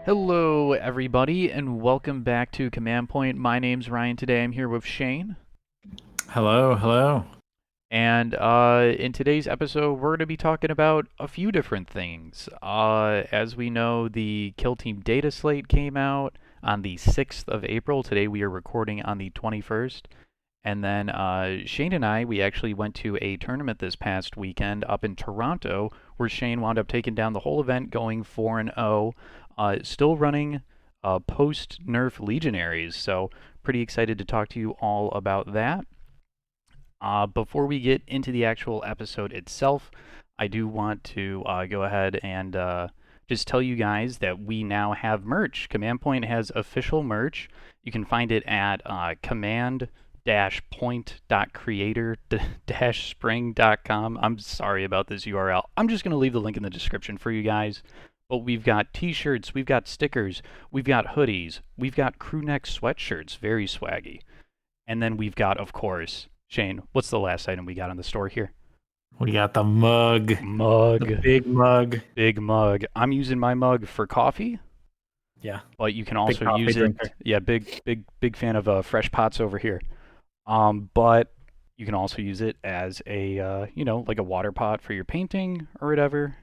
Hello, everybody, and welcome back to Command Point. My name's Ryan. Today I'm here with Shane. Hello, hello. And in today's episode, we're going to be talking about a few different things. As we know, the Kill Team data slate came out on the 6th of April. Today we are recording on the 21st. And then Shane and we actually went to a tournament this past weekend up in Toronto, where Shane wound up taking down the whole event, going 4-0, still running post nerf Legionaries. So pretty excited to talk to you all about that. Before we get into the actual episode itself, I do want to go ahead and just tell you guys that we now have merch. Command Point has official merch. You can find it at command-point.creator-spring.com. I'm sorry about this URL. I'm just going to leave the link in the description for you guys. But we've got t-shirts, we've got stickers, we've got hoodies, we've got crew neck sweatshirts, very swaggy. And then we've got, of course, Shane, what's the last item we got on the store here? We got the mug, the Mug. big mug. Big mug. I'm using my mug for coffee, Yeah, but you can big also coffee use it. drinker. Yeah, big fan of fresh pots over here. But you can also use it as a like a water pot for your painting or whatever.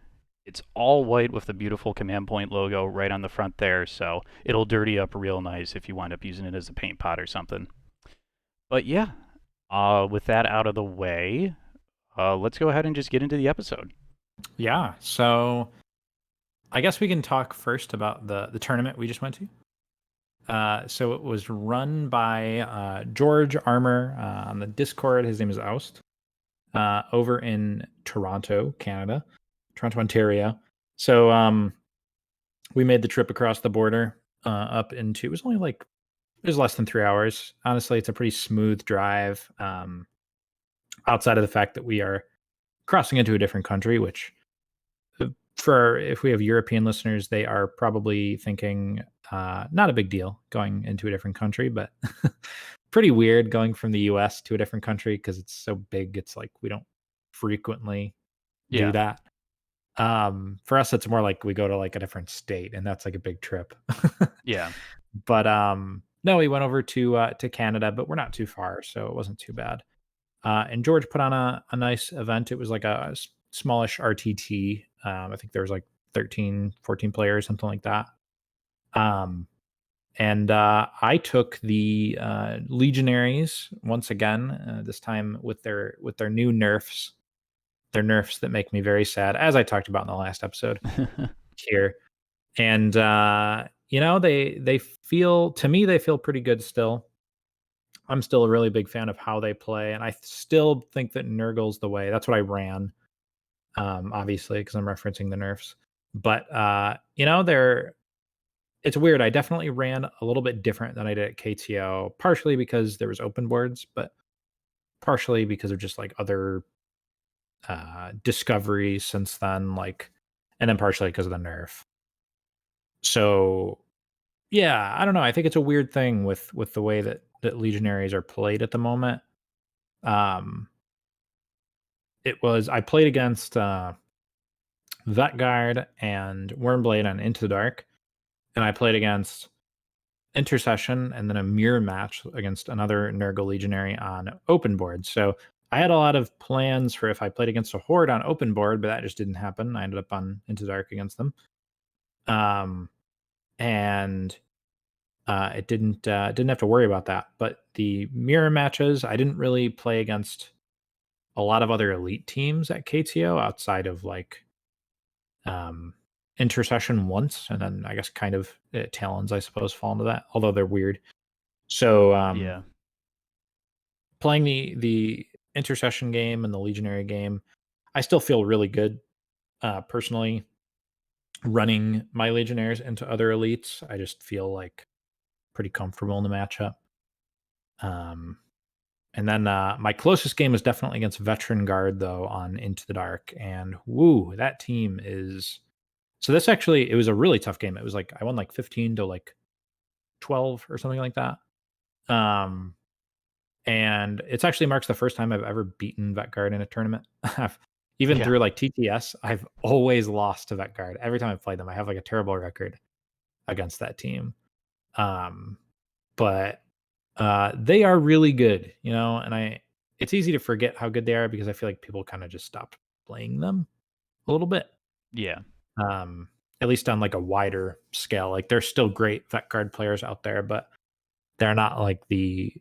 It's all white with the beautiful Command Point logo right on the front there, so it'll dirty up real nice if you wind up using it as a paint pot or something. But yeah, with that out of the way, let's go ahead and just get into the episode. Yeah, so I guess we can talk first about the tournament we just went to. So it was run by George Armour on the Discord. His name is Oust. Over in Toronto, Canada, Toronto, Ontario. So we made the trip across the border up into. It was less than 3 hours. Honestly, it's a pretty smooth drive. Outside of the fact that we are crossing into a different country, which for if we have European listeners, they are probably thinking not a big deal going into a different country, but pretty weird going from the US to a different country because it's so big. It's like we don't frequently do Yeah, that. For us, it's more like we go to like a different state, and that's like a big trip. yeah, But no, we went over to Canada, but we're not too far, so it wasn't too bad. And George put on a nice event. It was like a smallish RTT. I think there was like 13, 14 players, something like that. Um, and I took the Legionaries once again. This time with their new nerfs. Their nerfs that make me very sad, as I talked about in the last episode here. And they feel to me they feel pretty good still. I'm still a really big fan of how they play, and I still think that Nurgle's the way. That's what I ran, obviously, because I'm referencing the nerfs. But they're it's weird. I definitely ran a little bit different than I did at KTO, partially because there was open boards, but partially because of just like other discoveries since then, and then partially because of the nerf. So yeah, I don't know. I think it's a weird thing with the way that legionaries are played at the moment. Um, It was I played against, Vetguard and Wormblade on Into the Dark, and I played against Intercession and then a mirror match against another Nurgle Legionary on open board. So, I had a lot of plans for if I played against a Horde on open board, but that just didn't happen. I ended up on Into the Dark against them. Um, and, it didn't have to worry about that, but the mirror matches, I didn't really play against a lot of other elite teams at KTO outside of, um, Intercession once, and then I guess kind of Talons, I suppose, fall into that, although they're weird. So yeah, playing the Intercession game and the Legionary game, I still feel really good personally running my Legionnaires into other elites. I just feel like pretty comfortable in the matchup. Um, and then my closest game was definitely against Veteran Guard though on Into the Dark, and woo, that team is so this actually it was a really tough game. It was like I won like 15 to like 12 or something like that. Um, and it's actually marks the first time I've ever beaten Vetguard in a tournament. Even yeah, through like TTS, I've always lost to Vetguard. Every time I've played them, I have like a terrible record. against that team. Um, but they are really good, and it's easy to forget how good they are because I feel like people kind of just stopped playing them a little bit. Yeah. Um, at least on like a wider scale. Like there's still great vet card players out there, but they're not like the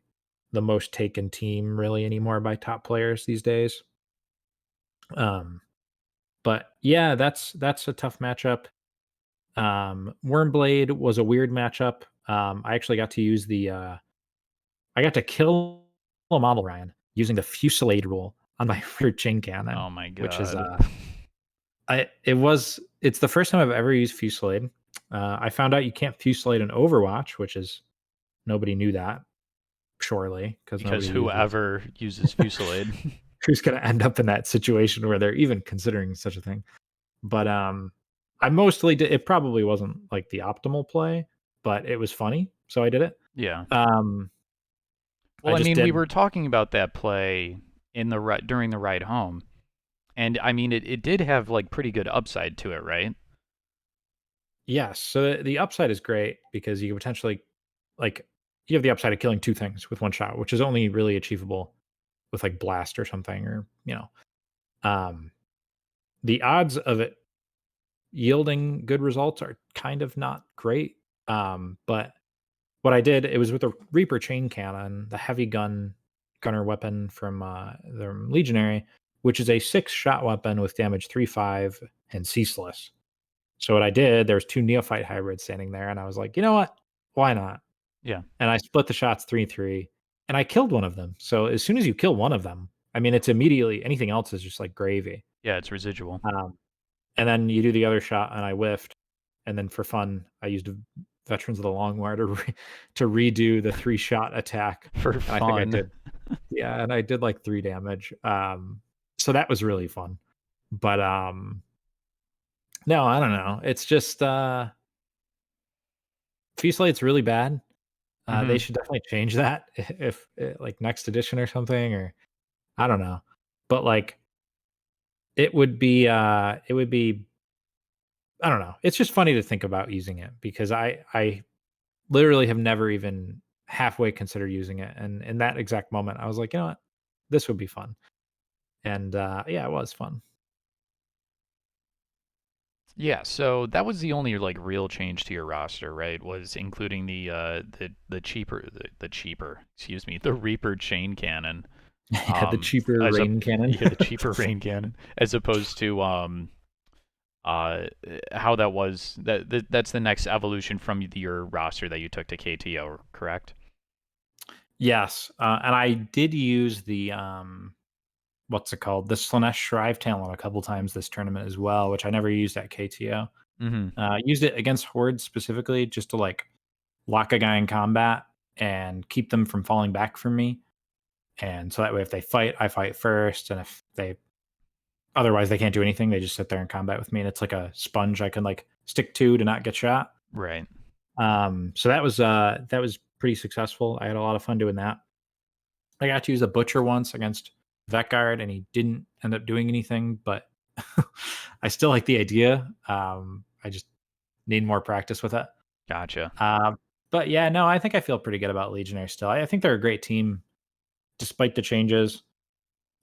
most taken team really anymore by top players these days. Um, but yeah, that's a tough matchup. Wormblade was a weird matchup. I actually got to use I got to kill a model Ryan using the Fusillade rule on my rear chain cannon, Oh my which is god. it's the first time I've ever used Fusillade. I found out you can't Fusillade in Overwatch, which is nobody knew that, surely, because Because nobody uses whoever uses Fusillade. who's gonna end up in that situation where they're even considering such a thing. But, I mostly did it probably wasn't, like, the optimal play, but it was funny, so I did it. Yeah. Um, Well, I I just mean, we did were talking about that play during the ride home, and I mean, it did have like pretty good upside to it, right? yes, so the upside is great because you could potentially like, you have the upside of killing 2 things with 1 shot, which is only really achievable with, like, blast or something um, the odds of it yielding good results are kind of not great, but what I did, it was with a Reaper chain cannon, the heavy gunner weapon from, the Legionary, which is a 6-shot weapon with damage 3/5 and ceaseless. So what I did, there's 2 neophyte hybrids standing there, and I was like, "You know what? Why not?" Yeah. And I split the shots 3-3, and I killed one of them. So as soon as you kill one of them, I mean, it's immediately anything else is just like gravy. Yeah, it's residual. Um, and then you do the other shot, and I whiffed. And then for fun, I used Veterans of the Long War to redo the 3-shot attack, For and I think I fun. did, yeah, and I did like 3 damage. So that was really fun. But no, I don't know. It's just Fusilade's really bad. They Mhm. should definitely change that if, like, next edition or something, or I don't know. But, like, it would be I don't know. It's just funny to think about using it because I literally have never even halfway considered using it, and in that exact moment, I was like, "You know what? This would be fun." And, yeah, it was fun. Yeah, so that was the only like real change to your roster, right? Was including excuse me, the Reaper chain cannon. Yeah, the cheaper As a rain cannon. Yeah, the cheaper rain cannon as opposed to uh how that was that's the next evolution from your roster that you took to KTO, correct? Yes, and I did use what's it called? The Slanesh Shrive Talon a couple times this tournament as well, which I never used at KTO. Mhm. Used it against hordes specifically just to, like, lock a guy in combat and keep them from falling back from me, and so that way if they fight, I fight first, and if they otherwise they can't do anything, they just sit there in combat with me, and it's like a sponge I can, like, stick to not get shot. Right. So that was pretty successful. I had a lot of fun doing that. I got to use a butcher once against Vetguard, and he didn't end up doing anything, but I still like the idea. I just need more practice with it. Gotcha. Um, but yeah, no, I think I feel pretty good about Legionnaire still. I think they're a great team despite the changes.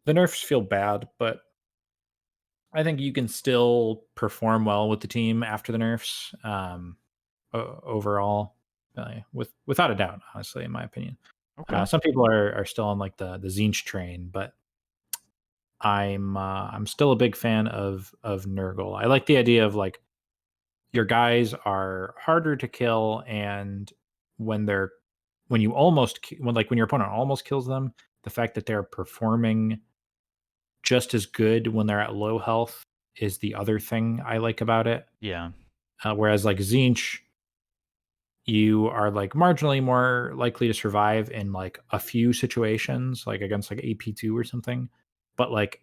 The nerfs feel bad, but I think you can still perform well with the team after the nerfs. Overall, without a doubt, honestly, in my opinion. Okay. Some people are still on like the Zinch train, but I'm still a big fan of Nurgle. I like the idea of like your guys are harder to kill, and when they're when your opponent almost kills them, the fact that they're performing just as good when they're at low health is the other thing I like about it. Yeah. Whereas like Zinch, you are like marginally more likely to survive in like a few situations, like against like AP2 or something. But like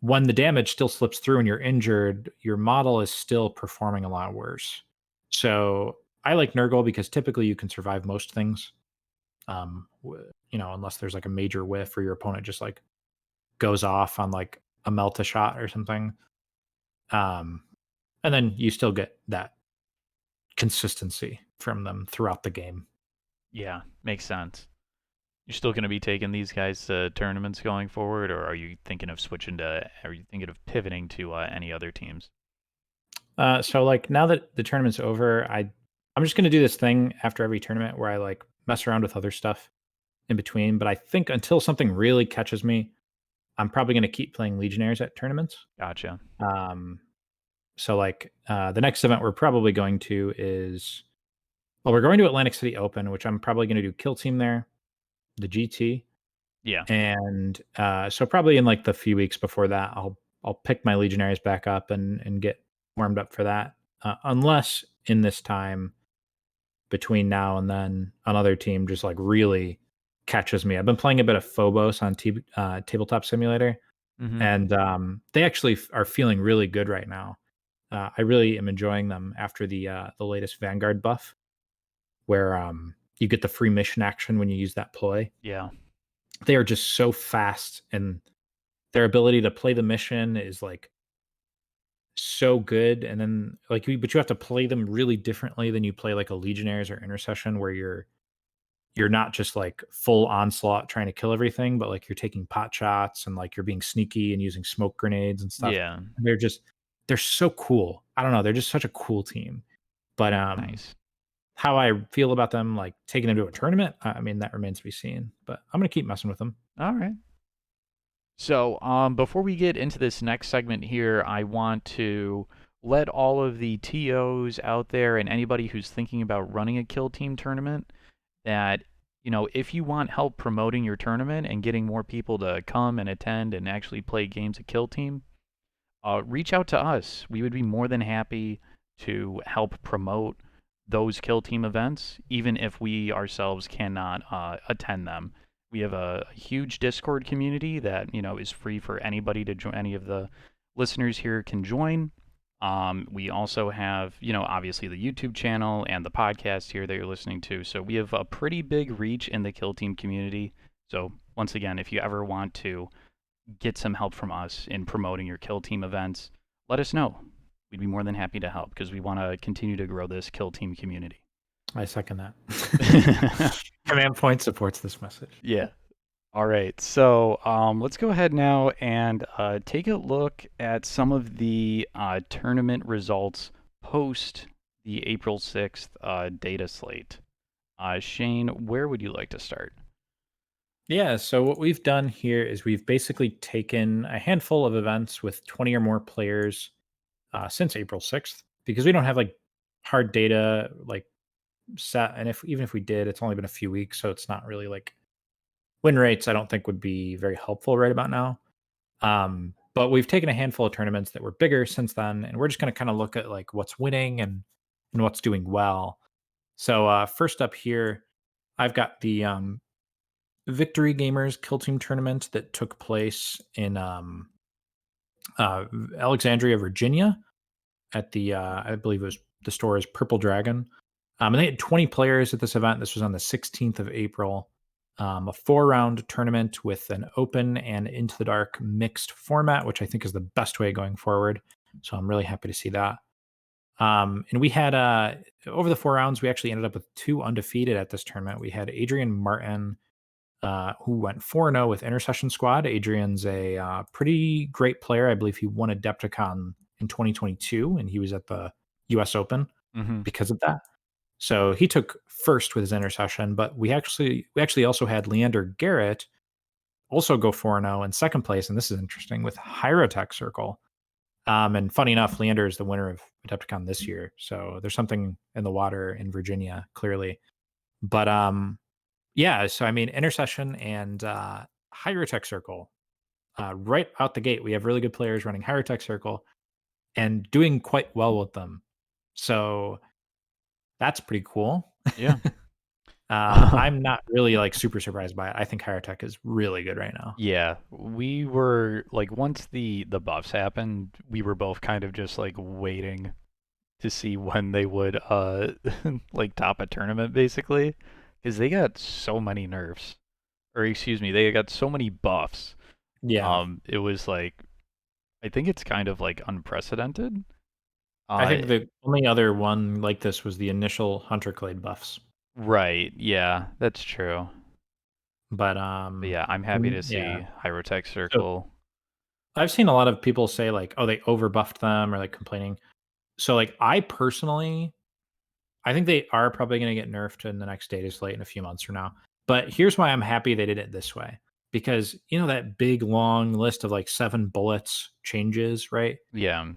when the damage still slips through and you're injured, your model is still performing a lot worse. So I like Nurgle because typically you can survive most things. Unless there's like a major whiff or your opponent just like goes off on like a melt a shot or something. Um, and then you still get that consistency from them throughout the game. Yeah, makes sense. You're still going to be taking these guys to tournaments going forward, or are you thinking of switching to? Are you thinking of pivoting to any other teams? So like now that the tournament's over, I'm just gonna do this thing after every tournament where I like mess around with other stuff in between. But I think until something really catches me, I'm probably gonna keep playing Legionaries at tournaments. Gotcha. Um, so like the next event we're probably going to is well, we're going to Atlantic City Open, which I'm probably gonna do Kill Team there, the GT, Yeah. and so probably in like the few weeks before that, I'll pick my Legionaries back up and get warmed up for that. Unless in this time between now and then another team just like really catches me. I've been playing a bit of Phobos on Tabletop Simulator, Mm-hmm. and they actually are feeling really good right now. I really am enjoying them after the latest Vanguard buff, where you get the free mission action when you use that ploy. Yeah. They are just so fast, and their ability to play the mission is like so good. And then but you have to play them really differently than you play like a Legionnaires or Intercession, where you're not just like full onslaught trying to kill everything, but like you're taking pot shots and like you're being sneaky and using smoke grenades and stuff. Yeah. And they're so cool. I don't know, they're just such a cool team. But Nice. how I feel about them like taking them to a tournament, I mean that remains to be seen. But I'm gonna keep messing with them. All right. So, before we get into this next segment here, I want to let all of the TOs out there and anybody who's thinking about running a kill team tournament that, if you want help promoting your tournament and getting more people to come and attend and actually play games of kill team, reach out to us. We would be more than happy to help promote those kill team events, even if we ourselves cannot attend them. We have a huge Discord community that is free for anybody to join. Any of the listeners here can join. We also have obviously the YouTube channel and the podcast here that you're listening to. So we have a pretty big reach in the kill team community. So once again, if you ever want to get some help from us in promoting your kill team events, let us know. We'd be more than happy to help because we want to continue to grow this kill team community. I second that. Command Point supports this message. Yeah. All right. So let's go ahead now and take a look at some of the tournament results post the April 6th data slate. Shane, where would you like to start? Yeah, so what we've done here is we've basically taken a handful of events with 20 or more players since April 6th because we don't have like hard data like set. And if even if we did, it's only been a few weeks. So it's not really like win rates, I don't think would be very helpful right about now. But we've taken a handful of tournaments that were bigger since then. And we're just going to kind of look at like what's winning and what's doing well. So first up here, I've got the Victory Gamers Kill Team tournament that took place in Alexandria, Virginia, at the I believe it was the store is Purple Dragon. And they had 20 players at this event. This was on the 16th of April. A 4-round tournament with an open and into the dark mixed format, which I think is the best way going forward. So I'm really happy to see that. And we had over the 4 rounds, we actually ended up with 2 undefeated at this tournament. We had Adrian Martin, who went 4-0 with Intercession Squad. Adrian's a pretty great player. I believe he won Adepticon in 2022, and he was at the US Open Mm-hmm. because of that. So he took first with his Intercession, but we actually also had Leander Garrett also go 4-0 in second place, and this is interesting, with Hyrotech Circle. And funny enough, Leander is the winner of Adepticon this year, so there's something in the water in Virginia, clearly. But yeah, so I mean, Intercession and Hyrotech Circle, right out the gate, we have really good players running Hyrotech Circle and doing quite well with them. So that's pretty cool. Yeah. I'm not really like super surprised by it. I think Hyrotech is really good right now. Yeah, we were like once the buffs happened, we were both kind of just like waiting to see when they would like top a tournament basically because they got so many nerfs or excuse me, they got so many buffs. Yeah. It was like I think it's kind of like unprecedented. I Uh, think the only other one like this was the initial Hunter Clade buffs. right, yeah, that's true. But But yeah, I'm happy to yeah. see Hyrotech So Circle. I've seen a lot of people say like, oh, they overbuffed them or like complaining. So like I personally I think they are probably going to get nerfed in the next data slate in a few months from now. But here's why I'm happy they did it this way. Because you know that big long list of like 7 bullets changes, right? Yeah,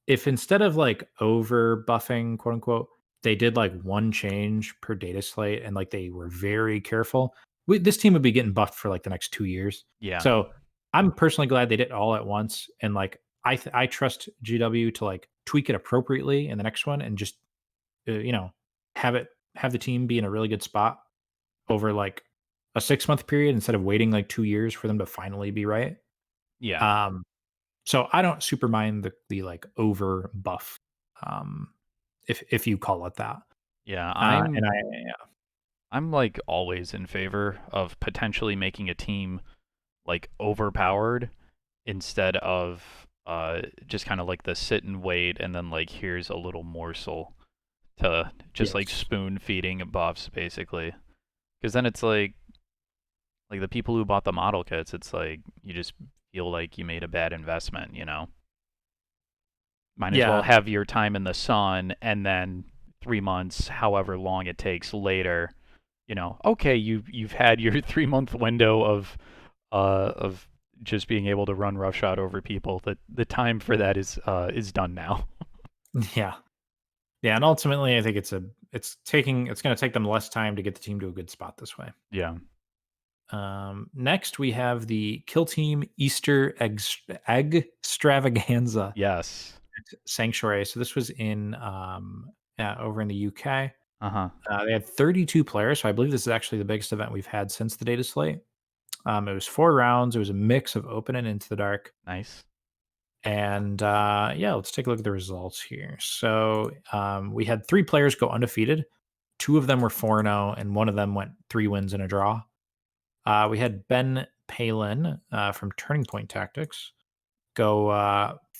If instead of like over buffing, quote unquote, they did like one change per data slate and like they were very careful, this team would be getting buffed for like the next 2 years. yeah, So I'm personally glad they did it all at once. And like I trust GW to like tweak it appropriately in the next one and just you know have it have the team be in a really good spot over like a 6 month period instead of waiting like 2 years for them to finally be right. yeah, Um, so I don't super mind the like over buff, um, if you call it that. yeah. And I'm I I'm like always in favor of potentially making a team like overpowered instead of just kind of like the sit and wait and then like here's a little morsel to just like yes, spoon feeding buffs basically. Because then it's like the people who bought the model kits, it's like you just feel like you made a bad investment, you know? Might as well yeah, have your time in the sun and then 3 months, however long it takes later, okay, you've had your 3 month window of just being able to run roughshod over people. The time for that is done now. yeah, yeah. And ultimately, I think it's going to take them less time to get the team to a good spot this way. Yeah. Next, we have the Kill Team Egg Extravaganza Yes. Sanctuary. So this was in over in the UK. Uh huh. They had 32 players, so I believe this is actually the biggest event we've had since the data slate. It was 4 rounds. It was a mix of open and into the dark. Nice. And yeah, let's take a look at the results here. So we had 3 players go undefeated. 2 of them were 4-0, and one of them went 3 wins and a draw. We had Ben Palin from Turning Point Tactics go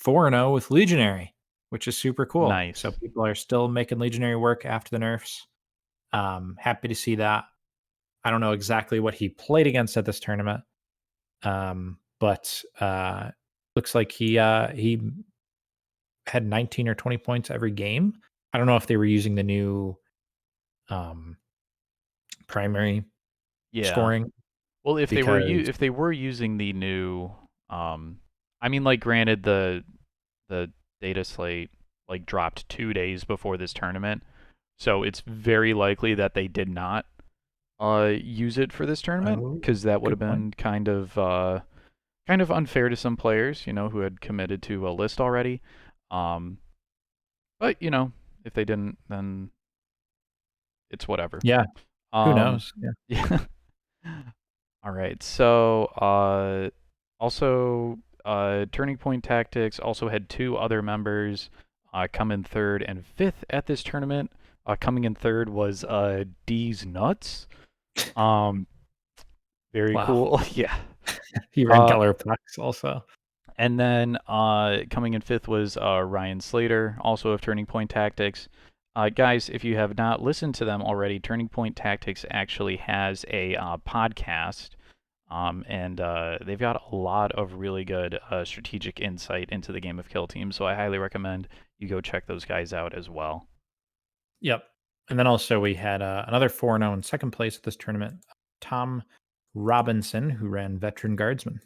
4-0 with Legionary, which is super cool. So Nice. people are still making Legionary work after the nerfs. Happy to see that. I don't know exactly what he played against at this tournament, but looks like he had 19 or 20 points every game. I don't know if they were using the new um, primary Yeah. scoring Well, because if they were using the new, um, I mean, like, granted, the data slate like dropped 2 days before this tournament, so it's very likely that they did not use it for this tournament oh, because that would have good point. been kind of unfair to some players, who had committed to a list already. Um, but if they didn't, then it's whatever. Yeah, who Um, knows? Yeah. yeah. All right. So, also, Turning Point Tactics also had two other members come in third and fifth at this tournament. Coming in third was D's Nuts. Um, very Wow. cool. Yeah. He ran Uh, Geller Plex also. and then coming in fifth was Ryan Slater, also of Turning Point Tactics. Guys, if you have not listened to them already, Turning Point Tactics actually has a podcast. And they've got a lot of really good strategic insight into the game of Kill Team, so I highly recommend you go check those guys out as well. Yep. And then also we had another 4-0 in second place at this tournament, Tom Robinson, who ran Veteran Guardsman,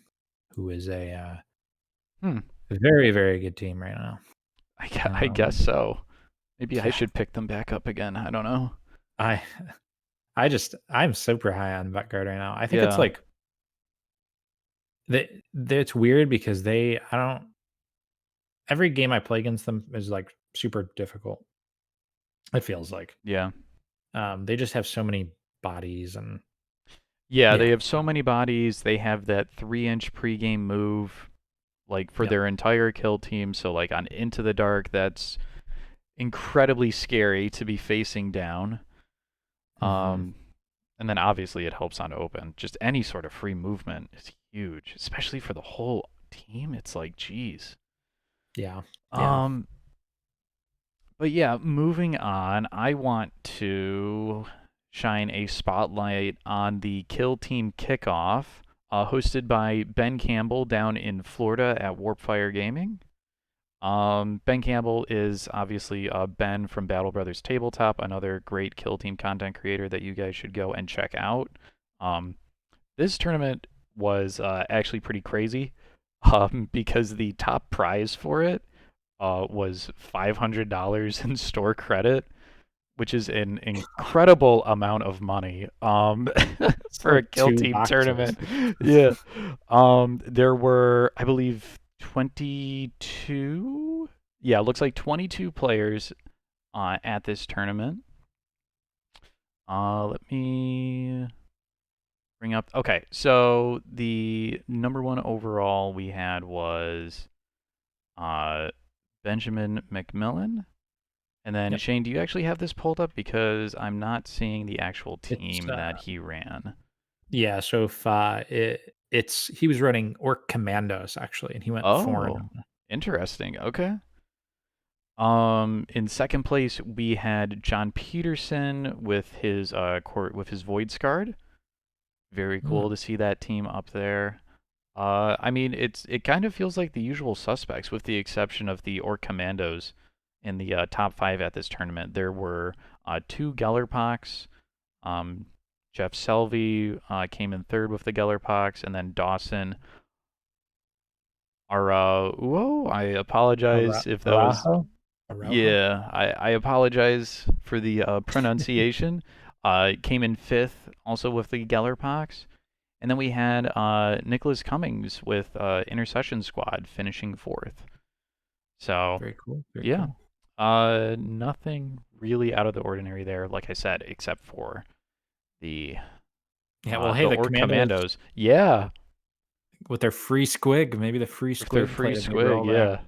who is a Hmm. very, very good team right now. I guess Um, so. Maybe I yeah, should pick them back up again. I don't know. I I'm super high on Vet Guard right now. I think it's Yeah. like it's weird because I don't every game I play against them is like super difficult. It feels like Yeah. they just have so many bodies and Yeah, they yeah, have so many bodies. They have that 3-inch pregame move, like for yep, their entire kill team. So, like on Into the Dark, that's incredibly scary to be facing down. hmm Um, And then obviously it helps on open. Just any sort of free movement is huge, especially for the whole team. It's like, geez. yeah, yeah. Um, But yeah, moving on, I want to shine a spotlight on the Kill Team Kickoff, hosted by Ben Campbell down in Florida at Warpfire Gaming. Ben Campbell is obviously Ben from Battle Brothers Tabletop, another great Kill Team content creator that you guys should go and check out. Um, this tournament was actually pretty crazy because the top prize for it was $500 in store credit, which is an incredible amount of money It's for a like kill two team boxes. tournament. Yeah. There were, I believe, 22. Yeah, it looks like 22 players at this tournament. Let me bring up. Okay, so the number one overall we had was uh, Benjamin McMillan. And then Yep. Shane, do you actually have this pulled up? Because I'm not seeing the actual It's team that he ran. yeah, so if it's he was running Orc Commandos actually, and he went 4-0. Oh, interesting. Okay. In second place we had John Peterson with his court with his Void Scarred. Very cool Mm, to see that team up there. I mean, it kind of feels like the usual suspects, with the exception of the Orc Commandos in the top five at this tournament. There were two Gellerpox. Um, Jeff Selvey came in third with the Gellerpox, and then Dawson Araujo. I apologize if that was. Araujo? Araujo? Yeah, I apologize for the pronunciation. Came in fifth, also with the Gellerpox. And then we had Nicholas Cummings with Intercession Squad finishing fourth. So, Very cool, very yeah, cool. nothing really out of the ordinary there, like I said, except for the Yeah, well, hey, the the Orc Commandos Commandos. Yeah, with their free squig, maybe the free with their squig free played a big squig, role there.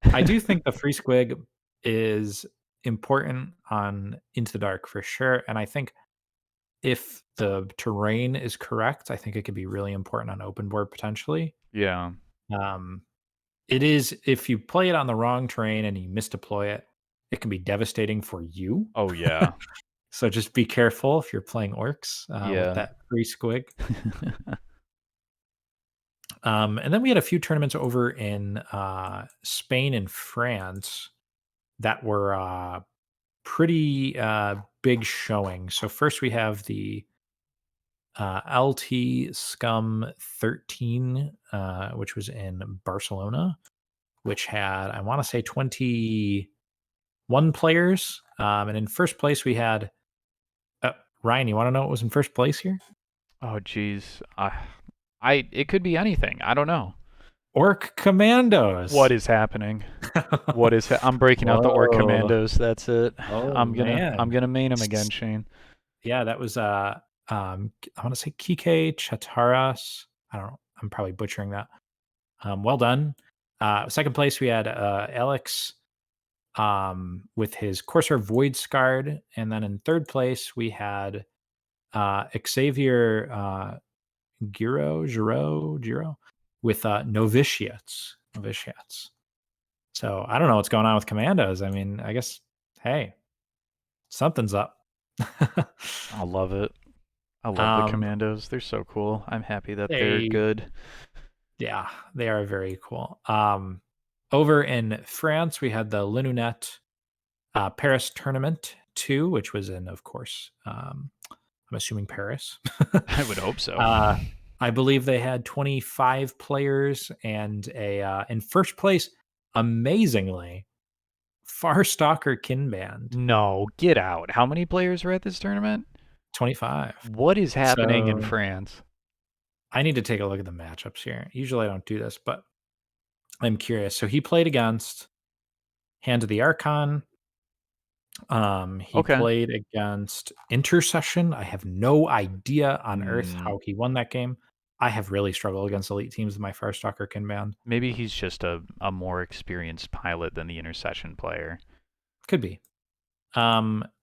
yeah. I do think the free squig is important on Into the Dark for sure, and I think if the terrain is correct, I think it could be really important on open board potentially. Yeah. Um, it is if you play it on the wrong terrain and you misdeploy it, it can be devastating for you. Oh, yeah. So just be careful if you're playing orcs with Yeah. that free squig. And then we had a few tournaments over in Spain and France that were pretty big showing. So first we have the LT Scum 13, which was in Barcelona, which had, I want to say, 21 players. And in first place, we had Ryan. You want to know what was in first place here? Oh, geez. It could be anything. I don't know. Orc What Commandos. is happening? I'm breaking out the Orc Whoa. Commandos. That's it. Oh I'm man. gonna main him again, Shane. Yeah, that was I want to say Kike Chataras. I don't know. I'm probably butchering that. Well done. Second place we had Alex with his Corsair Void Scarred, and then in third place we had Xavier Giro with Novitiates. So I don't know what's going on with Commandos. I mean, I guess hey, something's up. I love it. I love the um, Commandos. They're so cool. I'm happy that they're they good. Yeah, they are very cool. Over in France, we had the Linunet Paris Tournament 2, which was in, of course, I'm assuming Paris. I would hope so. uh, I believe they had 25 players and in first place, amazingly, Farstalker Kinband, No, get out. How many players were at this tournament? 25. What is happening in So France? I need to take a look at the matchups here. Usually I don't do this, but I'm curious. So he played against Hand of the Archon. He Okay. played against Intercession. I have no idea on earth Hmm. how he won that game. I have really struggled against elite teams with my Firestalker Kinbound. Maybe he's just a more experienced pilot than the intercession player. Could be.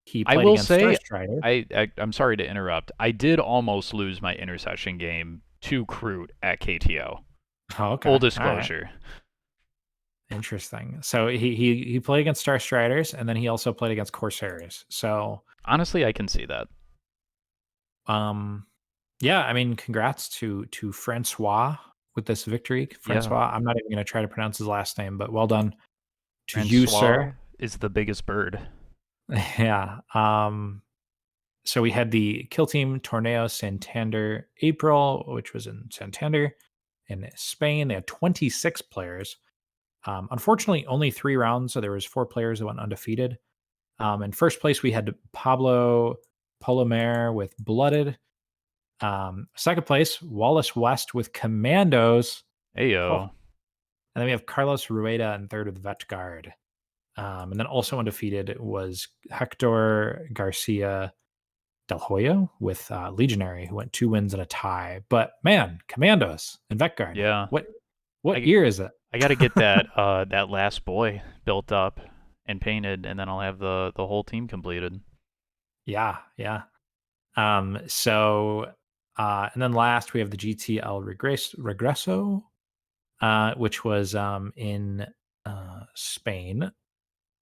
He I played will against say, Starstrider. I'm sorry to interrupt. I did almost lose my intercession game to Crute at KTO. Oh, Full okay. All right. disclosure. Interesting. So he played against Star Striders, and then he also played against Corsairs. So Honestly, I can see that. um yeah, I mean, congrats to Francois with this victory. Yeah. Francois, I'm not even gonna try to pronounce his last name, but well done to you, sir. Francois is the biggest bird. Yeah. So we had the Kill Team Torneo Santander April, which was in Santander in Spain. They had 26 players. Unfortunately, only 3 rounds, so there was 4 players that went undefeated. In first place, we had Pablo Polomer with Blooded. Second place, Wallace West with Commandos. Oh, Ayo. and then we have Carlos Rueda in third with Vet Guard. And then also undefeated was Hector Garcia Del Hoyo with Legionary, who went 2 wins and a tie. But man, Commandos and Vet Guard. Yeah. What I year is it? I got to get that last boy built up and painted, and then I'll have the whole team completed. Yeah, yeah. And then last we have the GTL Regreso, which was in Spain.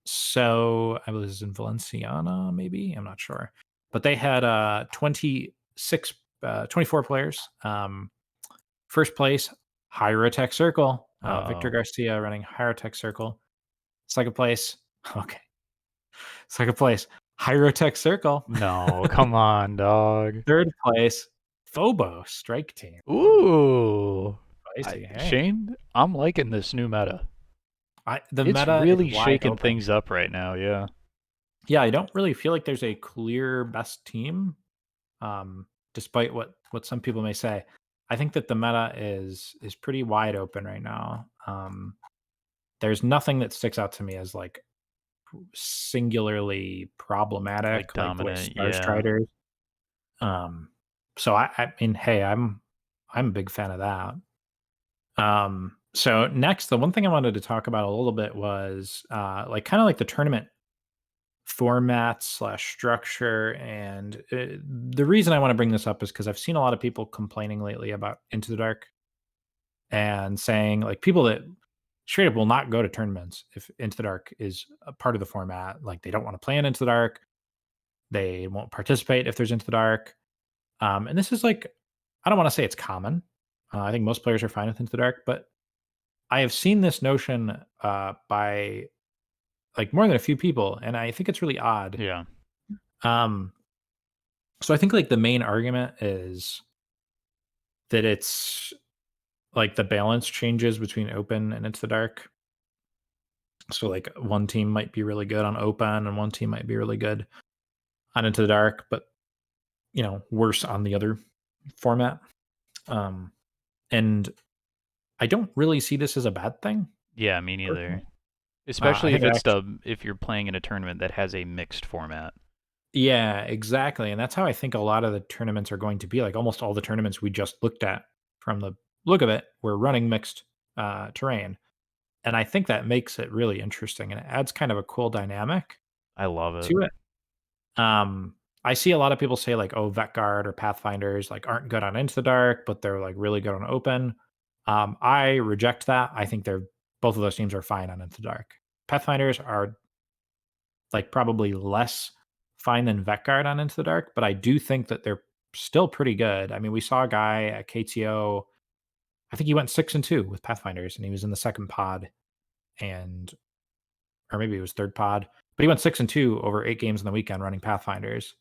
So I believe it's in Valenciana, maybe. I'm not sure. But they had 24 players. First place, Hyrotech Circle. Victor Uh-oh. Garcia running Hyrotech Circle. Second place, okay. Second place, Hyrotech Circle. No, come on, dog. Third place, Phobo Strike Team. Ooh, Ooh. spicy. Hey, Shane, I'm liking this new meta. the It's meta is really wide shaking open. things up right now, yeah. Yeah, I don't really feel like there's a clear best team, despite what some people may say. I think that the meta is pretty wide open right now. There's nothing that sticks out to me as like singularly Like problematic, like the way dominant, Star yeah. Striders. Um, so I mean, hey, I'm a big fan of that. So next, the one thing I wanted to talk about a little bit was like kind of like the tournament format slash structure. And the reason I want to bring this up is because I've seen a lot of people complaining lately about Into the Dark and saying like people that straight up will not go to tournaments if Into the Dark is a part of the format. Like they don't want to play in Into the Dark. They won't participate if there's Into the Dark. And this is like, I don't want to say it's common. I think most players are fine with Into the Dark, but I have seen this notion by like more than a few people, and I think it's really odd. Yeah. Um, so I think like the main argument is that it's like the balance changes between open and Into the Dark. So like one team might be really good on open, and one team might be really good on Into the Dark, but worse on the other format. Um, and I don't really see this as a bad thing. Yeah, me neither. Personally. I Especially think if it it's actually, if you're playing in a tournament that has a mixed format. yeah, exactly. And that's how I think a lot of the tournaments are going to be. Like almost all the tournaments we just looked at from the look of it, we're running mixed terrain. And I think that makes it really interesting and it adds kind of a cool dynamic I love it. to it. I see a lot of people say like, oh, Vet Guard or Pathfinders like aren't good on Into the Dark, but they're like really good on open. I reject that. I think they're both of those teams are fine on Into the Dark. Pathfinders are like probably less fine than Vet Guard on Into the Dark, but I do think that they're still pretty good. I mean, we saw a guy at KTO, I think he went 6-2 with Pathfinders and he was in the second pod and or maybe it was third pod, but he went 6-2 over 8 games in the weekend running Pathfinders.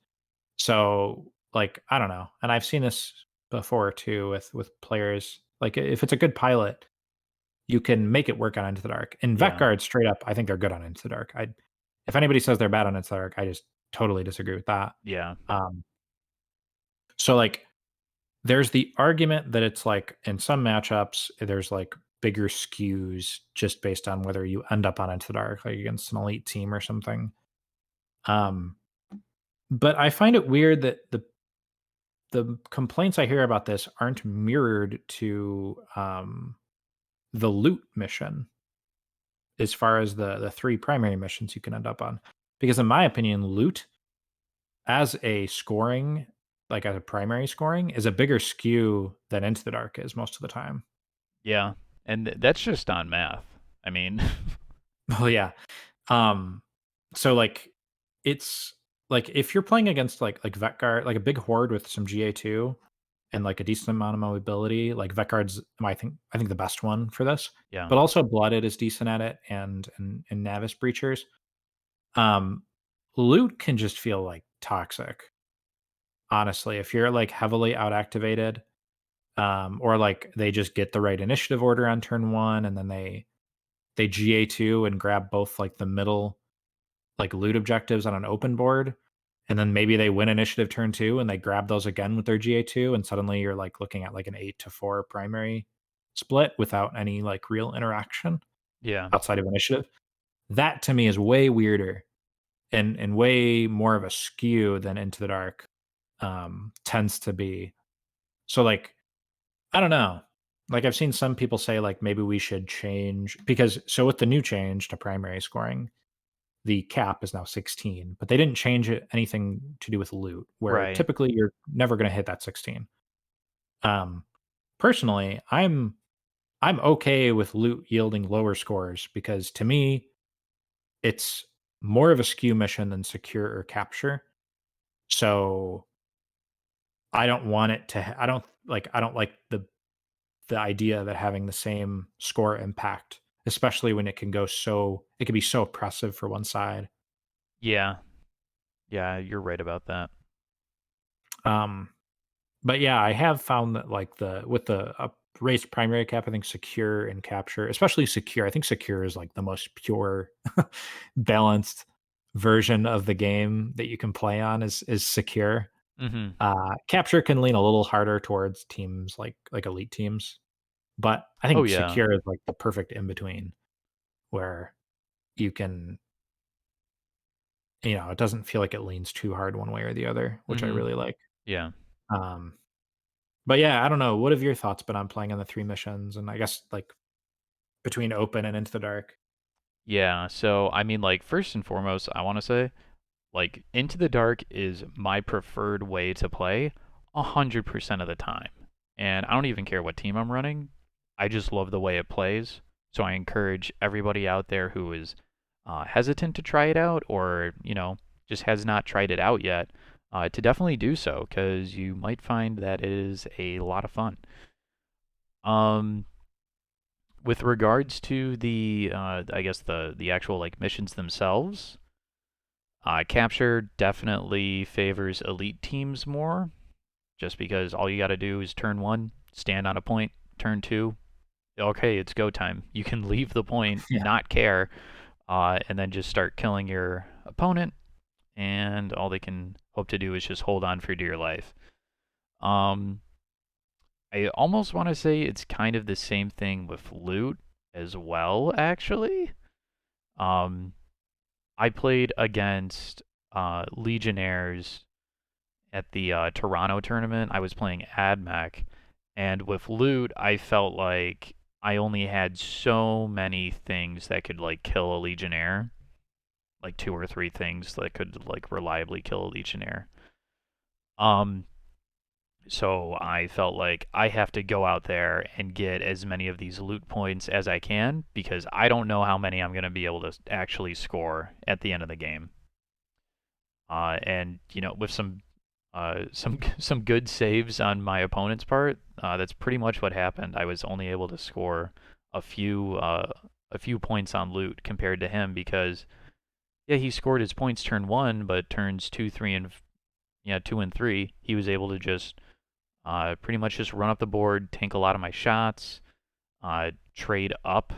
So, like, I don't know, and I've seen this before too with players. Like, if it's a good pilot, you can make it work on Into the Dark. And Vet Yeah. Guard, straight up, I think they're good on Into the Dark. If anybody says they're bad on Into the Dark, I just totally disagree with that. Yeah. Um, so like, there's the argument that it's like in some matchups, there's like bigger skews just based on whether you end up on Into the Dark, like against an elite team or something. Um, but I find it weird that the complaints I hear about this aren't mirrored to the loot mission as far as the three primary missions you can end up on. Because in my opinion, loot as a scoring, like as a primary scoring, is a bigger skew than Into the Dark is most of the time. Yeah. And that's just on math. I mean, Oh yeah. Um, so like it's like if you're playing against like vet guard, like a big horde with some GA2 and like a decent amount of mobility, like vet guard's I think the best one for this. yeah, But also blooded is decent at it and Navis breachers. Um, loot can just feel like toxic, honestly. If you're like heavily out activated, or like they just get the right initiative order on turn one and then they GA2 and grab both like the middle like loot objectives on an open board, and then maybe they win initiative turn two and they grab those again with their GA2, and suddenly you're like looking at like an 8-4 primary split without any like real interaction yeah, outside of initiative. That to me is way weirder and way more of a skew than Into the Dark tends to be. So like I don't know. Like I've seen some people say like maybe we should change because so with the new change to primary scoring, the cap is now 16, but they didn't change it anything to do with loot, where right. typically you're never going to hit that 16. Um, personally, I'm okay with loot yielding lower scores because to me, it's more of a skew mission than secure or capture. So I don't want it to. I don't like the idea that having the same score impact, especially when it can go so it can be so oppressive for one side. Yeah, yeah, you're right about that. Um, But yeah, I have found that like the with the raised primary cap, I think secure and capture, especially secure. I think secure is like the most pure, balanced version of the game that you can play on is secure. Hmm. Capture can lean a little harder towards teams like elite teams, but I Oh think yeah. secure is like the perfect in between where you can, it doesn't feel like it leans too hard one way or the other, which I Hmm. really like. Yeah. Um, But yeah, I don't know. What have your thoughts been on playing on the 3 missions and I guess, like, between open and into the dark? Yeah. So, I mean, like, first and foremost, I want to say, like, Into the Dark is my preferred way to play 100% of the time. And I don't even care what team I'm running. I just love the way it plays. So I encourage everybody out there who is hesitant to try it out or, just has not tried it out yet to definitely do so because you might find that it is a lot of fun. Um, with regards to the, I guess the actual like missions themselves, capture definitely favors elite teams more, just because all you got to do is turn one, stand on a point, turn two, okay, it's go time. You can leave the point, Yeah. not care, and then just start killing your opponent, and all they can hope to do is just hold on for dear life. Um, I almost want to say it's kind of the same thing with loot as well, actually. Um, I played against Legionnaires at the Toronto tournament. I was playing AdMech, and with loot, I felt like I only had so many things that could like kill a Legionnaire, like two or three things that could like reliably kill a Legionnaire. Um, so I felt like I have to go out there and get as many of these loot points as I can because I don't know how many I'm going to be able to actually score at the end of the game. And with some good saves on my opponent's part, that's pretty much what happened. I was only able to score a few a few points on loot compared to him because yeah, he scored his points turn one, but turns two, three, and yeah, two and three, he was able to just pretty much just run up the board, tank a lot of my shots, trade up.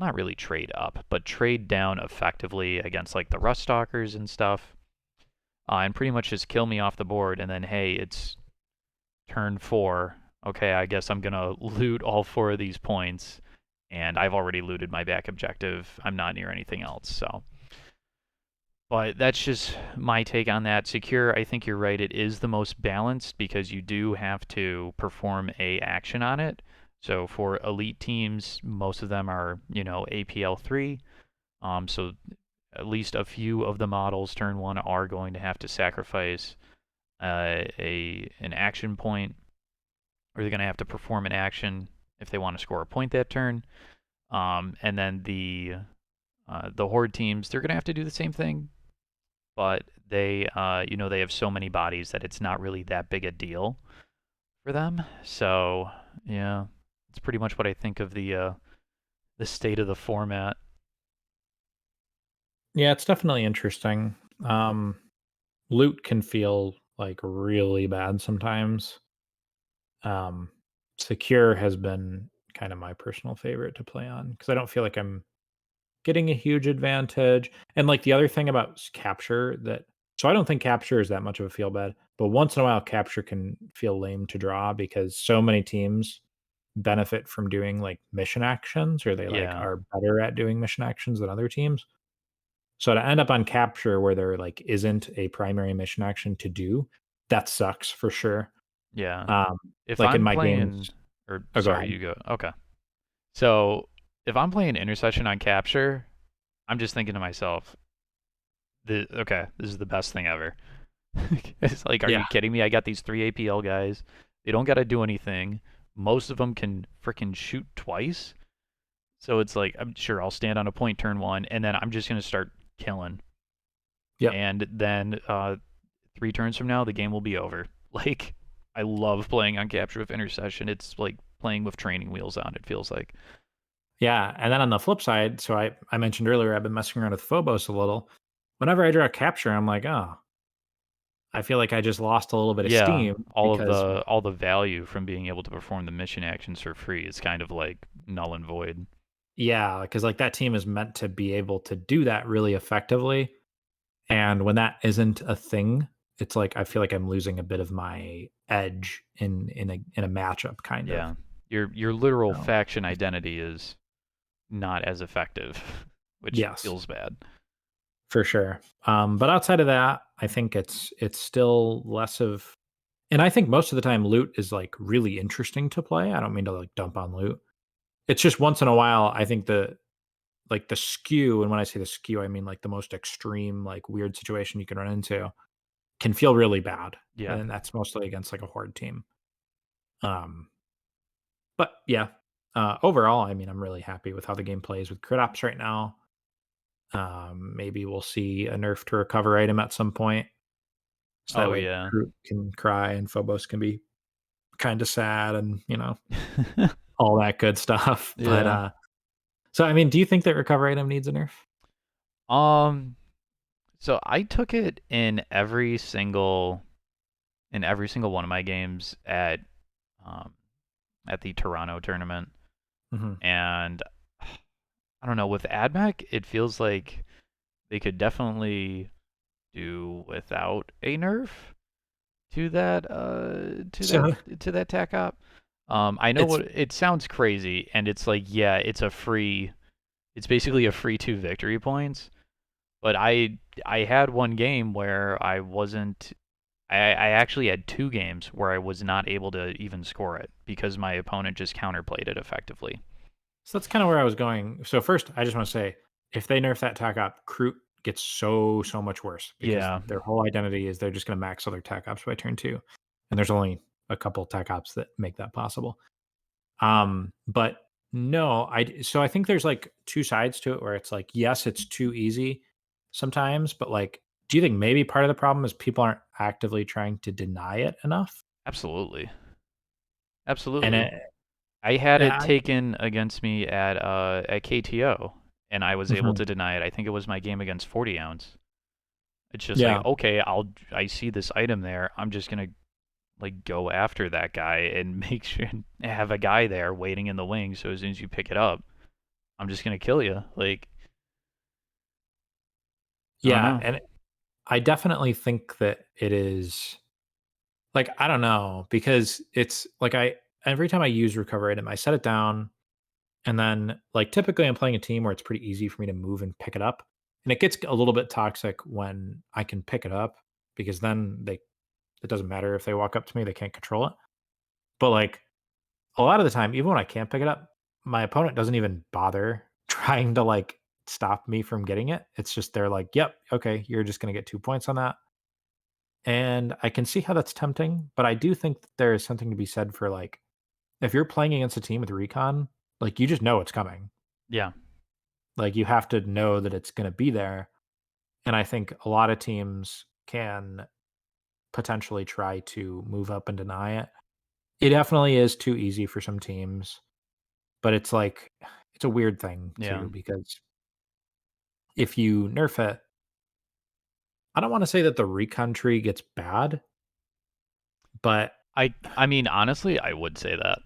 Not really trade up, but trade down effectively against like the Rust Stalkers and stuff, and pretty much just kill me off the board. And then, hey, it's turn four. Okay, I guess I'm gonna loot all four of these points, and I've already looted my back objective. I'm not near anything else, so. But that's just my take on that. Secure, I think you're right. It is the most balanced because you do have to perform a action on it. So for elite teams, most of them are, APL3. So at least a few of the models turn one are going to have to sacrifice a an action point, or they're going to have to perform an action if they want to score a point that turn. And then the horde teams, they're gonna have to do the same thing, but they have so many bodies that it's not really that big a deal for them. So yeah, it's pretty much what I think of the state of the format. Yeah, it's definitely interesting. Um, Loot can feel like really bad sometimes. Um, Secure has been kind of my personal favorite to play on because I don't feel like I'm getting a huge advantage. And like the other thing about capture that, so I don't think capture is that much of a feel bad, but once in a while capture can feel lame to draw because so many teams benefit from doing like mission actions, or they like Yeah, are better at doing mission actions than other teams. So to end up on capture where there like isn't a primary mission action to do, that sucks for sure. yeah. Um, If like in I'm my playing, games. or Oh, go sorry, ahead. you go. Okay. So if I'm playing intercession on capture, I'm just thinking to myself, okay, this is the best thing ever. It's like, are Yeah. you kidding me? I got these three APL guys. They don't got to do anything. Most of them can freaking shoot twice. So it's like, I'm sure I'll stand on a point turn one, and then I'm just going to start killing. Yep. And then 3 turns from now, the game will be over. Like, I love playing on capture with intercession. It's like playing with training wheels on, it feels like. Yeah. And then on the flip side, so I mentioned earlier, I've been messing around with Phobos a little. Whenever I draw a capture, I'm like, oh, I feel like I just lost a little bit of Yeah, steam all of because, the value from being able to perform the mission actions for free is kind of like null and void. yeah, because like that team is meant to be able to do that really effectively. And when that isn't a thing, it's like I feel like I'm losing a bit of my edge in a matchup, kind of. Yeah. Your literal So, faction identity is not as effective, which yes, feels bad. for sure. But outside of that, I think it's still less of, and I think most of the time loot is like really interesting to play. I don't mean to like dump on loot. It's just once in a while, I think the skew, and when I say the skew, I mean like the most extreme, like weird situation you can run into can feel really bad. Yeah. And that's mostly against like a horde team. Um, but yeah, overall, I mean, I'm really happy with how the game plays with crit ops right now. Maybe we'll see a nerf to recover item at some point. So that Oh way yeah. Groot can cry and Phobos can be kind of sad and, all that good stuff. But Yeah. so I mean, do you think that recover item needs a nerf? Um so I took it in every single one of my games um at the Toronto tournament, Hmm. and I don't know, with AdMech it feels like they could definitely do without a nerf to that So to that tac op. I know it's what it sounds crazy, and it's like, yeah, it's basically a free 2 victory points. But I had one game where I wasn't. I actually had 2 games where I was not able to even score it because my opponent just counterplayed it effectively. so that's kind of where I was going. So first, I just want to say, if they nerf that tac op, Kroot gets so much worse because Yeah. their whole identity is they're just going to max other tac ops by turn two, and there's only a couple tac ops that make that possible. But no, so I think there's like two sides to it where it's like, yes, it's too easy sometimes, but like, do you think maybe part of the problem is people aren't actively trying to deny it enough? Absolutely. And Absolutely. I had it I, taken against me at KTO, and I was able mhm. to deny it. I think it was my game against 40 ounce. It's just like, Yeah, okay, I see this item there. I'm just gonna like go after that guy and make sure and have a guy there waiting in the wing. So as soon as you pick it up, I'm just gonna kill you. Like, I don't yeah, know. and I definitely think that it is like, I don't know, because it's like every time I use recover item, I set it down. And then, like, typically, I'm playing a team where it's pretty easy for me to move and pick it up, and it gets a little bit toxic when I can pick it up because then it doesn't matter if they walk up to me, they can't control it. But, like, a lot of the time, even when I can't pick it up, my opponent doesn't even bother trying to, like, stop me from getting it. It's just they're like, "Yep, okay, you're just gonna get 2 points on that." And I can see how that's tempting, but I do think that there is something to be said for, like, if you're playing against a team with recon, like, you just know it's coming. Yeah. Like you have to know that it's going to be there. And I think a lot of teams can potentially try to move up and deny it. It definitely is too easy for some teams, but it's like it's a weird thing Yeah. too because if you nerf it, I don't want to say that the recon tree gets bad, but I mean, honestly, I would say that.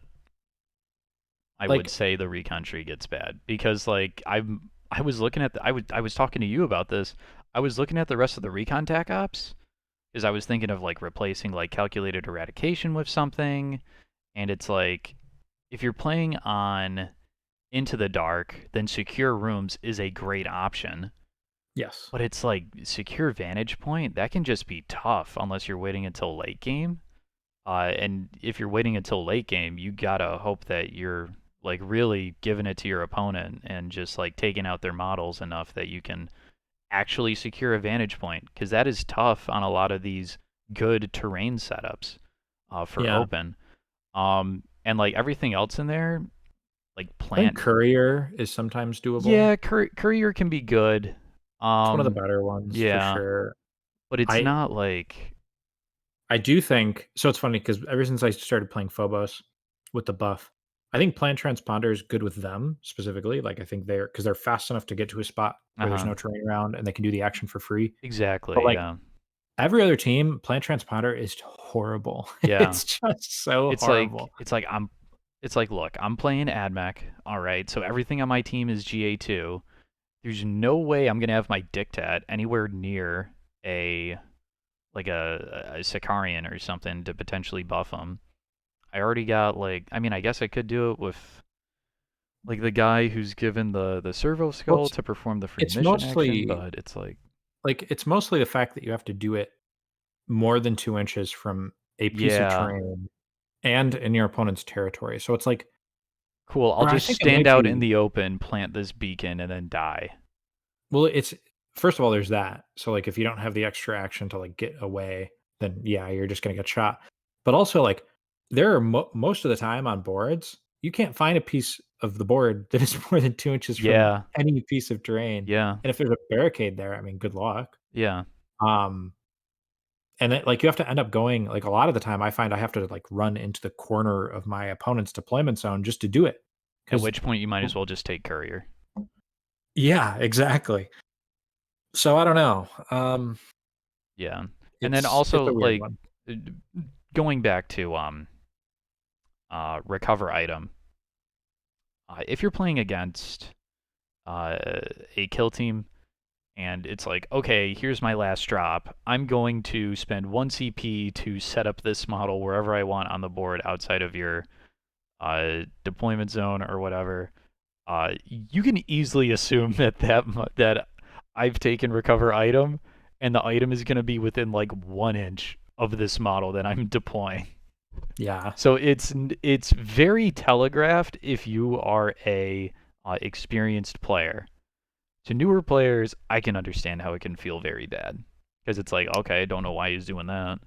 I would like say the recon tree gets bad because like I was looking at I was talking to you about this. I was looking at the rest of the recon tac ops because I was thinking of like replacing like calculated eradication with something, and it's like if you're playing on Into the Dark, then secure rooms is a great option. yes. But it's like secure vantage point, that can just be tough unless you're waiting until late game. And if you're waiting until late game, you gotta hope that you're like really giving it to your opponent and just like taking out their models enough that you can actually secure a vantage point because that is tough on a lot of these good terrain setups for Yeah. open. And like everything else in there, like I think plant. courier is sometimes doable. Yeah, courier can be good. It's one of the Um, better ones for yeah, sure. but it's I not like I do think so. It's funny because ever since I started playing Phobos with the buff, I think Plant Transponder is good with them specifically. Like I think they're because they're fast enough to get to a spot where there's uh-huh. no terrain around and they can do the action for free. But Exactly, like yeah. every other team, Plant Transponder is horrible. Yeah. It's just so It's like horrible. it's like I'm it's like look, I'm playing AdMech, all right. So everything on my team is GA2. There's no way I'm going to have my Dictat anywhere near a like a Sicarian or something to potentially buff him. I already got like I mean, I guess I could do it with like the guy who's given the servo Well, skull to perform the free it's mission action, mostly but it's like it's mostly the fact that you have to do it more than 2 inches from a piece of yeah, terrain and in your opponent's territory. So it's like, cool. I'll or I just think it stand might out in be the open, plant this beacon and then die. well, it's first of all, there's that. So like if you don't have the extra action to like get away, then yeah, you're just gonna get shot. But also like there are most of the time on boards, you can't find a piece of the board that is more than 2 inches from Yeah. any piece of terrain. Yeah. And if there's a barricade there, I mean, good luck. Yeah. Um, and it, like you have to end up going like a lot of the time I find I have to like run into the corner of my opponent's deployment zone just to do it. At Because which point you might as well just take courier. yeah, exactly. So I don't know. Yeah. And then It's a also weird like one. uh, going back to recover item. If you're playing against uh, a kill team and it's like, okay, here's my last drop. I'm going to spend 1 CP to set up this model wherever I want on the board outside of your deployment zone or whatever. You can easily assume that I've taken recover item, and the item is going to be within like 1 inch of this model that I'm deploying. Yeah. So it's very telegraphed if you are a experienced player. To newer players, I can understand how it can feel very bad because it's like, okay, I don't know why he's doing that.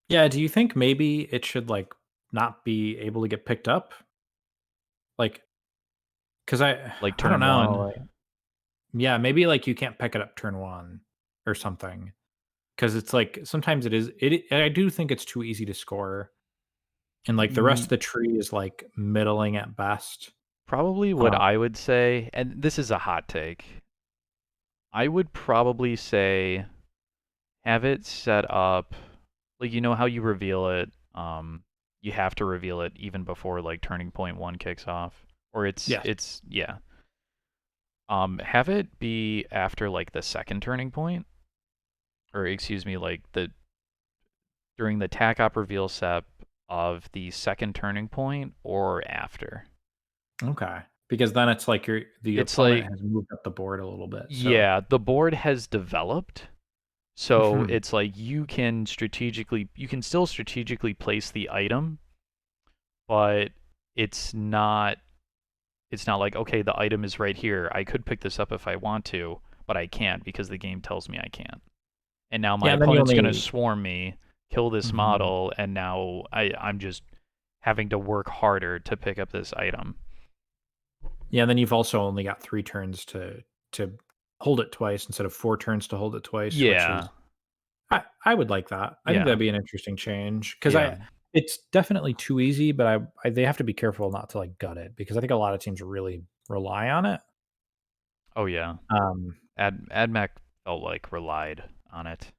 Yeah, do you think maybe it should, like, not be able to get picked up? Like, because Like I don't turn know, one, like yeah, maybe, like, you can't pick it up turn 1 or something. Because it's, like, sometimes I do think it's too easy to score, and, like, the rest of mm, the tree is, like, middling at best. probably what Um, I would say, and this is a hot take. I would probably say have it set up like you know how you reveal it. You have to reveal it even before like turning point one kicks off, or yes. it's yeah. Have it be after like the second turning point, or excuse me, like the during the tac op reveal step of the second turning point, or after. Okay. Because then it's like the It's opponent like has moved up the board a little bit, so yeah, the board has developed. So mhm. it's like you can still strategically place the item, but it's not it's not like okay, the item is right here. I could pick this up if I want to, but I can't because the game tells me I can't. And now my Yeah, and then you opponent's going to only swarm me, kill this mhm. model, and now I'm just having to work harder to pick up this item. Yeah, then you've also only got 3 turns to hold it twice instead of 4 turns to hold it twice, which Yeah, is I would like that. I think yeah, that'd be an interesting change because yeah. I it's definitely too easy, but I they have to be careful not to, like, gut it because I think a lot of teams really rely on it. Oh yeah. Um, AdMech felt like relied on it.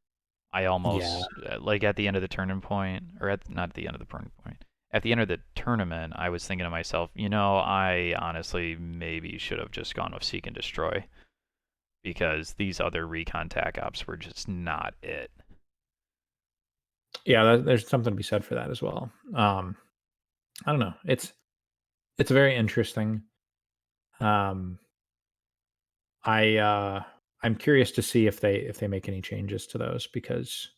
I yeah. almost like at the end of the tournament point, or not at the end of the tournament point. At the end of the tournament, I was thinking to myself, I honestly maybe should have just gone with Seek and Destroy because these other recon tac ops were just not it. Yeah, there's something to be said for that as well. I don't know. It's very interesting. Um, I I'm curious to see if they make any changes to those because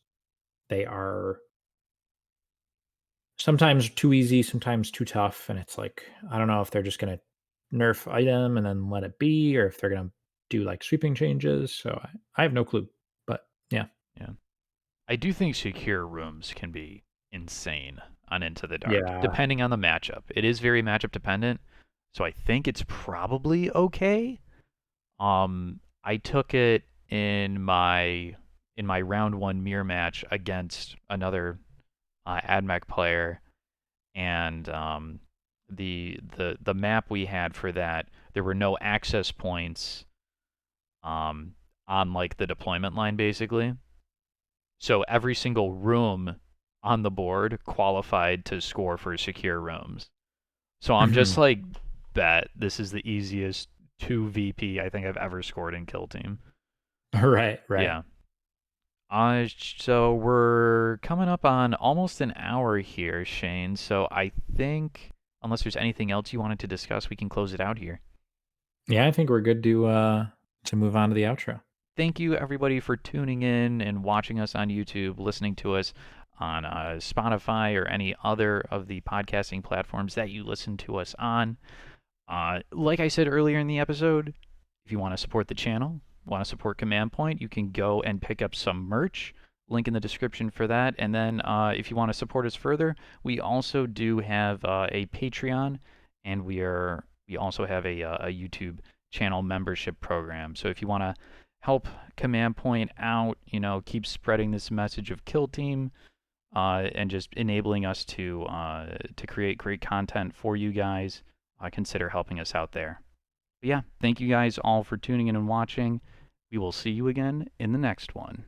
they are sometimes too easy, sometimes too tough, and it's like I don't know if they're just gonna nerf item and then let it be, or if they're gonna do like sweeping changes. So I have no clue. But yeah, Yeah. I do think secure rooms can be insane on Into the Dark, yeah. depending on the matchup. It is very matchup dependent, so I think it's probably okay. I took it in my round one mirror match against another AdMech player, and the map we had for that, there were no access points um, on like the deployment line basically. So every single room on the board qualified to score for secure rooms. So I'm just Mhm. like, bet this is the easiest 2 VP I think I've ever scored in Kill Team. Right, right. Yeah. So we're coming up on almost an hour here, Shane. So I think, unless there's anything else you wanted to discuss, we can close it out here. Yeah, I think we're good to move on to the outro. Thank you, everybody, for tuning in and watching us on YouTube, listening to us on Spotify or any other of the podcasting platforms that you listen to us on. Like I said earlier in the episode, if you want to support the channel, want to support Command Point, you can go and pick up some merch. Link in the description for that. And then if you want to support us further, we also do have a Patreon, and we also have a YouTube channel membership program. So if you want to help Command Point out, keep spreading this message of Kill Team, and just enabling us to create great content for you guys, consider helping us out there. But yeah, thank you guys all for tuning in and watching. We will see you again in the next one.